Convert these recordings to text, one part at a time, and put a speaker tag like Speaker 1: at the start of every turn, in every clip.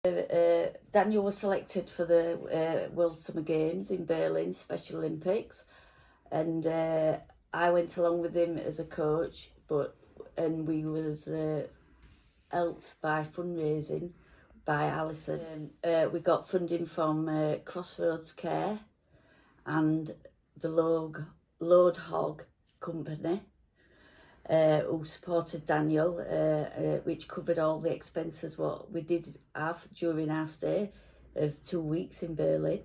Speaker 1: Daniel was selected for the World Summer Games in Berlin, Special Olympics, and I went along with him as a coach, and we was helped by fundraising by Alison. We got funding from Crossroads Care and the Load Hog Company, who supported Daniel, which covered all the expenses what we did have during our stay of 2 weeks in Berlin.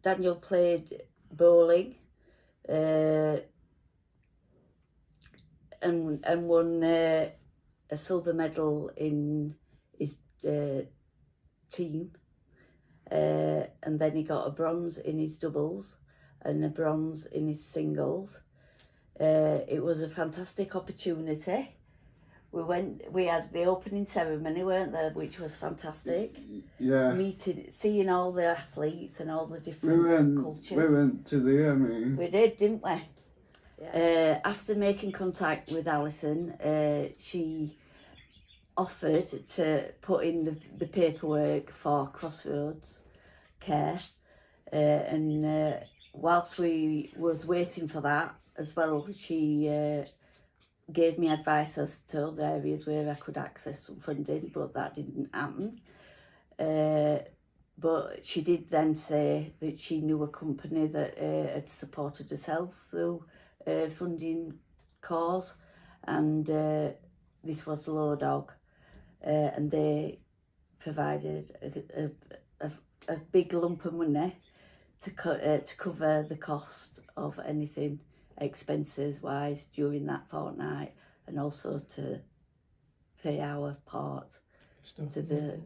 Speaker 1: Daniel played bowling and won a silver medal in his team, and then he got a bronze in his doubles and a bronze in his singles. It was a fantastic opportunity. We had the opening ceremony, weren't there, which was fantastic.
Speaker 2: Yeah.
Speaker 1: Seeing all the athletes and all the different cultures.
Speaker 2: We went to the Emmy.
Speaker 1: We did, didn't we? Yeah. After making contact with Alison, she offered to put in the paperwork for Crossroads Care, and whilst we was waiting for that as well, she gave me advice as to other areas where I could access some funding, but that didn't happen. But she did then say that she knew a company that had supported herself through funding cause, and this was Low Dog, and they provided a big lump of money to cover the cost of anything expenses wise during that fortnight, and also to pay our part to the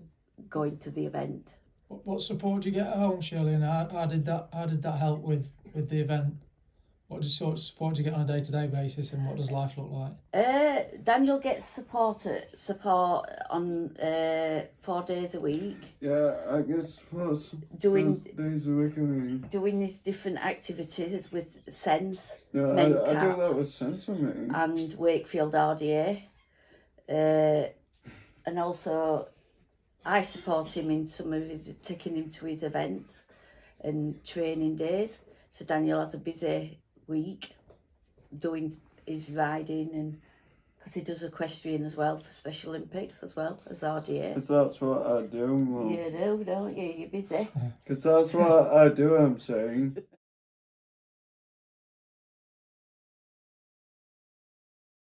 Speaker 1: going to the event.
Speaker 3: What support do you get at home, Shirley, and how did that help with the event? What sort of support do you get on a day-to-day basis, and what does life look like?
Speaker 1: Daniel gets support on 4 days a week.
Speaker 2: Yeah, I guess
Speaker 1: doing
Speaker 2: days a week. I mean.
Speaker 1: Doing his different activities with Sense.
Speaker 2: Yeah, I do that with Sense, I mean.
Speaker 1: And Wakefield RDA, and also I support him in some of taking him to his events and training days. So Daniel has a busy week doing his riding, and because he does equestrian as well for Special Olympics as well as RDA.
Speaker 2: Because that's what I do.
Speaker 1: You do, don't you? You're busy.
Speaker 2: Because that's what I do, I'm saying.